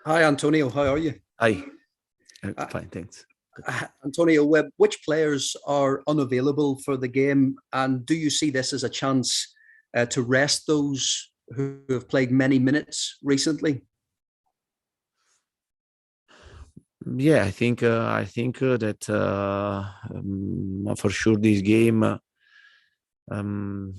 Hi, Antonio. How are you? Hi, Uh, fine, thanks. Good. Antonio, which players are unavailable for the game, and do you see this as a chance to rest those who have played many minutes recently? Yeah, I think that for sure this game, um,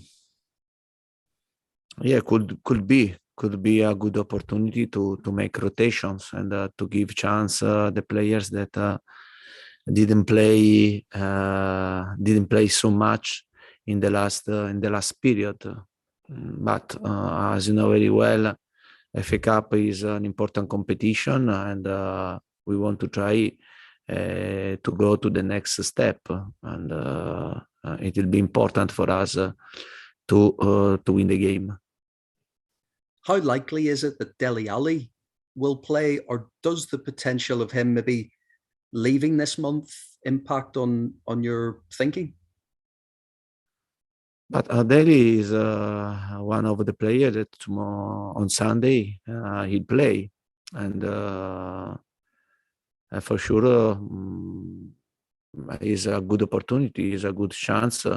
yeah, could be a good opportunity to make rotations and to give chance the players that didn't play so much in the last period. But as you know very well, FA Cup is an important competition, and we want to try to go to the next step. And it will be important for us to win the game. How likely is it that Dele Alli will play, or does the potential of him maybe leaving this month impact on your thinking? But Dele is one of the players that tomorrow on Sunday he'll play, and for sure is a good opportunity, is a good chance,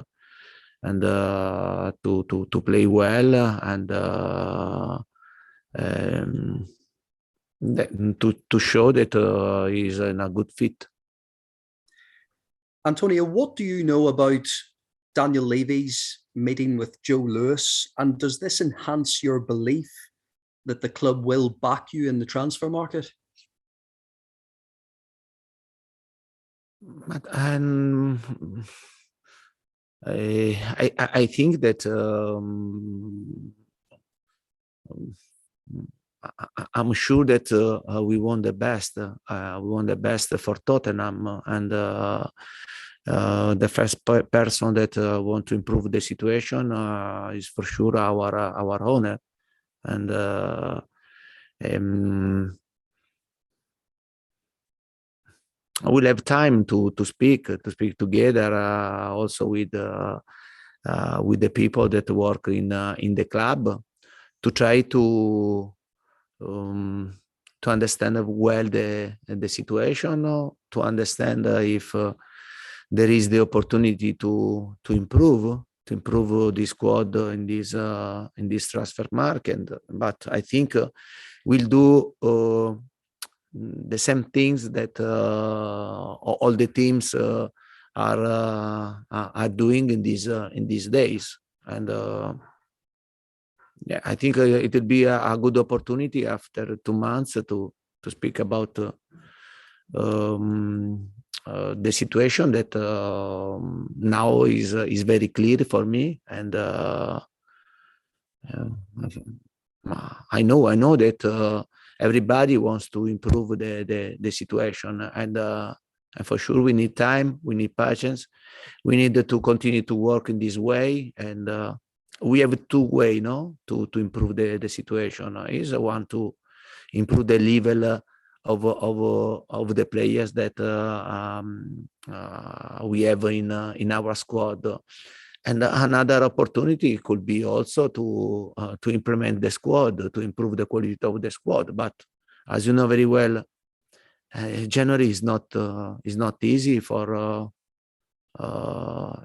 and to play well and um, to show that he's in a good fit. Antonio, what do you know about Daniel Levy's meeting with Joe Lewis, and does this enhance your belief that the club will back you in the transfer market? But I think that I'm sure that we want the best. We want the best for Tottenham, and the first person that want to improve the situation is for sure our owner, and we'll have time to speak together also with the people that work in the club, to try to understand well the situation, to understand if there is the opportunity to improve the squad in this transfer market. But I think we'll do the same things that all the teams are doing in these days. And yeah, I think it will be a good opportunity after 2 months to speak about the situation that now is very clear for me, and I know that everybody wants to improve the situation, and for sure we need time, we need patience, we need to continue to work in this way, and we have two ways, to improve the situation. Is one to improve the level of the players that we have in our squad. And another opportunity could be also to implement the squad, to improve the quality of the squad. But as you know very well, January is not easy for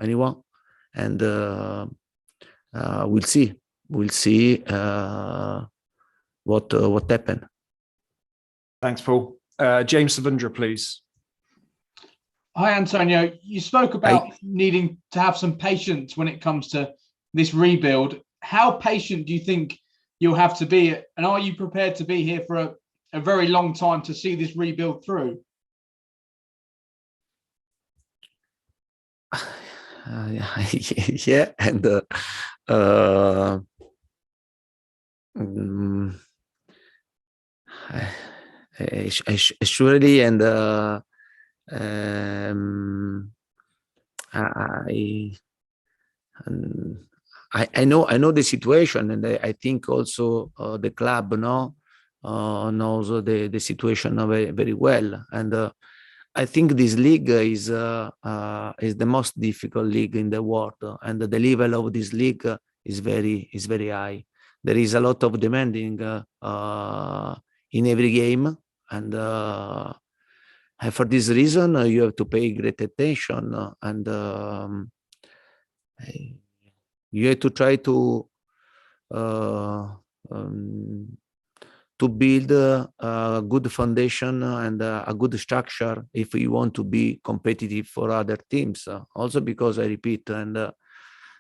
anyone, and we'll see what happened. Thanks, Paul. James Savundra, please. Hi, Antonio. You spoke about needing to have some patience when it comes to this rebuild. How patient do you think you'll have to be? And are you prepared to be here for a very long time to see this rebuild through? Yeah, and surely, and I know the situation, and I think also the club knows the situation very, very well, and I think this league is the most difficult league in the world, and the level of this league is very high. There is a lot of demanding in every game, and for this reason, you have to pay great attention, and you have to try to build a good foundation and a good structure if you want to be competitive for other teams. Also because I repeat, and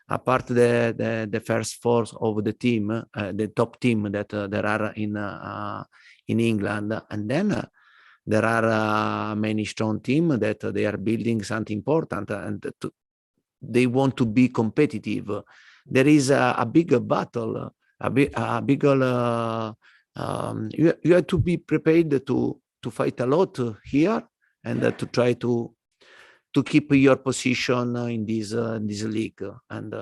apart the first four of the team, the top team that there are in England, and then there are many strong teams that they are building something important, and they want to be competitive. There is a bigger battle, a bigger. You have to be prepared to fight a lot here, and to try to keep your position in this league. And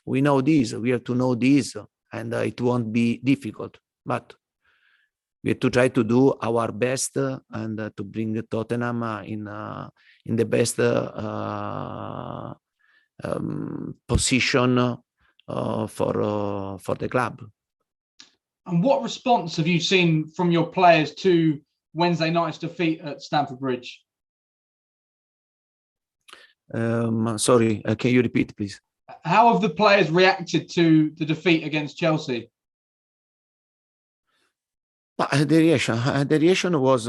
we know this. We have to know this, and it won't be difficult. But we have to try to do our best and to bring Tottenham in the best position for the club. And what response have you seen from your players to Wednesday night's defeat at Stamford Bridge? Sorry, can you repeat, please? How have the players reacted to the defeat against Chelsea? The reaction was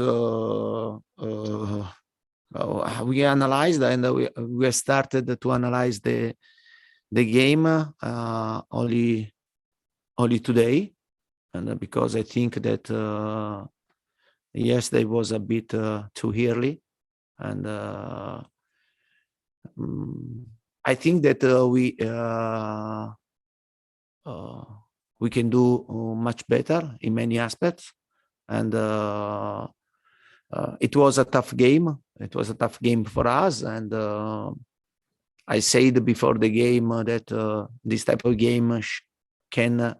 we analyzed, and we started to analyze the game only today, and because I think that yesterday was a bit too early, and I think that we can do much better in many aspects, and it was a tough game. It was a tough game for us, and I said before the game that this type of game can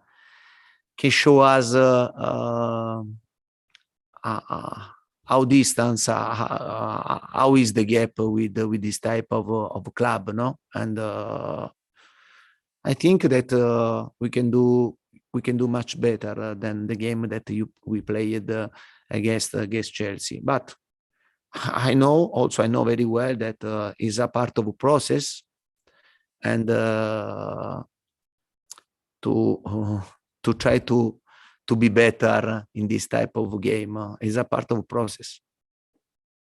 show us how distance, how is the gap with this type of club, no? And I think that we can do much better than the game that we played against Chelsea. But I know very well that is a part of a process, and to try to be better in this type of game is a part of a process.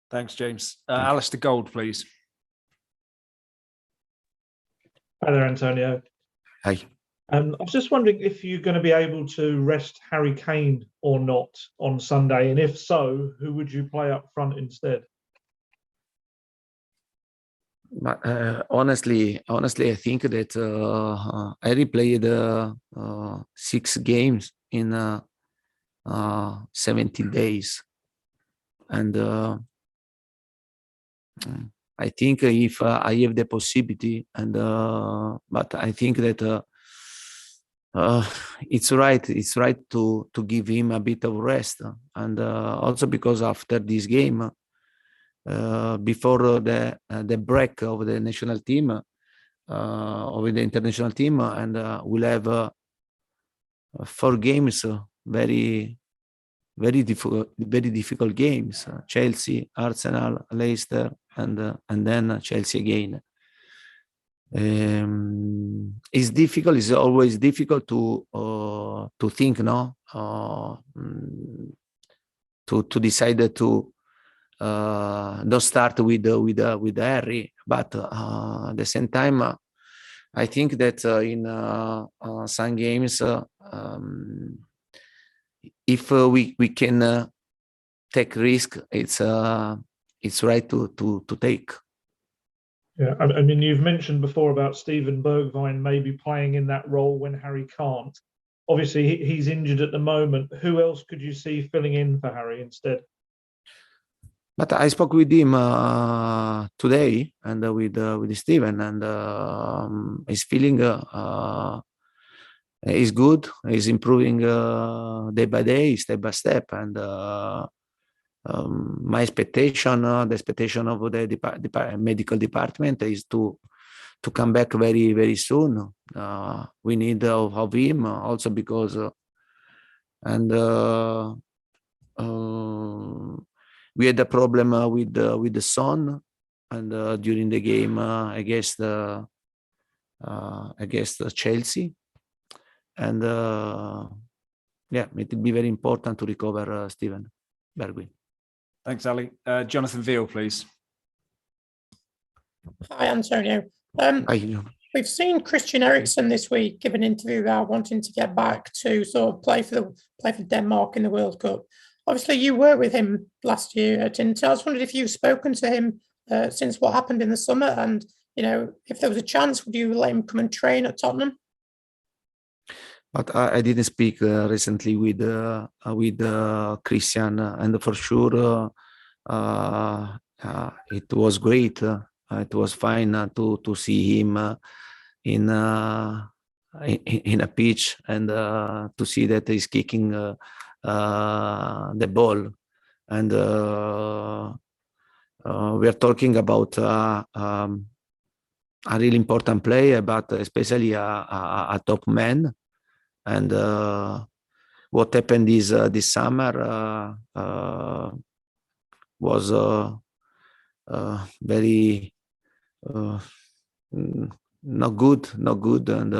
Thanks, James. Alistair Gold, please. Hi there, Antonio. Hi. I was just wondering if you're going to be able to rest Harry Kane or not on Sunday, and if so, who would you play up front instead? But honestly, I think that Harry played 6 games in 17 days, and I think if I have the possibility, and but I think that it's right to give him a bit of rest, and also because after this game, before the break of the national team, of the international team, and we'll have 4 games, very difficult games: Chelsea, Arsenal, Leicester, and then Chelsea again. It's difficult. It's always difficult to think, no, to decide to don't start with Harry, but at the same time, I think that in some games, if we can take risk, it's right to take. Yeah, I mean, you've mentioned before about Steven Bergwijn maybe playing in that role when Harry can't. Obviously, he's injured at the moment. Who else could you see filling in for Harry instead? But I spoke with him today, and with Steven, and his feeling is good. He's improving day by day, step by step, and my expectation, the expectation of the medical department, is to come back very, very soon. We need of him also because and we had a problem with the son, and during the game against Chelsea, and yeah, it will be very important to recover Steven Bergwijn. Thanks, Ali. Jonathan Veal, please. Hi, Antonio. I, We've seen Christian Eriksen this week give an interview about wanting to get back to sort of play for Denmark in the World Cup. Obviously, you were with him last year at Inter. I was wondering if you've spoken to him since what happened in the summer, and if there was a chance, would you let him come and train at Tottenham? But I didn't speak recently with Christian, and for sure it was great. It was fine to see him in a pitch, and to see that he's kicking the ball. And we are talking about a really important player, but especially a top man. And what happened is this summer was very not good, and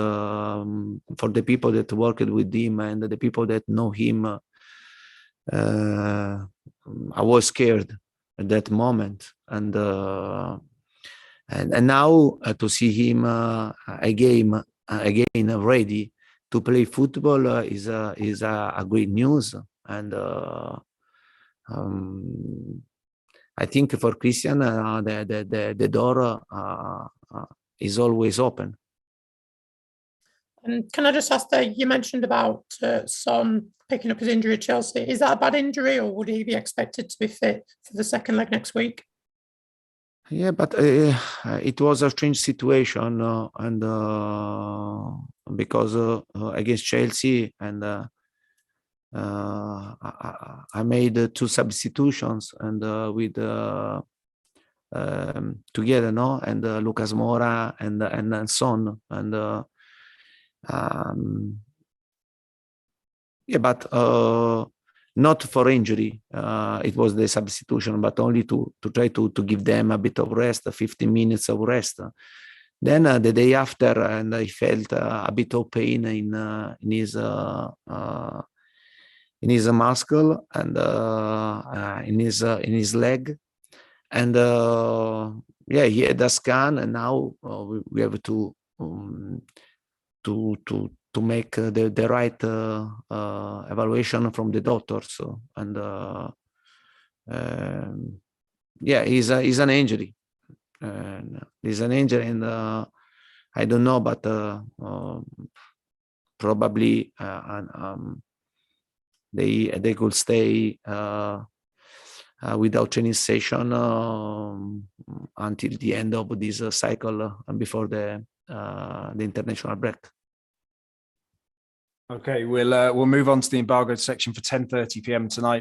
for the people that worked with him and the people that know him, I was scared at that moment, and now to see him again ready to play football is a great news, and I think for Christian the door is always open. And can I just ask that you mentioned about Son picking up his injury at Chelsea? Is that a bad injury, or would he be expected to be fit for the second leg next week? Yeah, but it was a strange situation, and because against Chelsea, and I made 2 substitutions, and with together, no, and Lucas Moura and Son, and yeah, but not for injury. It was the substitution, but only to try to give them a bit of rest, 15 minutes of rest. Then the day after, and I felt a bit of pain in his muscle and in his leg, and yeah, he had a scan, and now we have to make the right evaluation from the doctors, and yeah, he's an injury, and I don't know, but probably they could stay without training session until the end of this cycle, before the international break. Okay, we'll move on to the embargoed section for 10:30 p.m. tonight.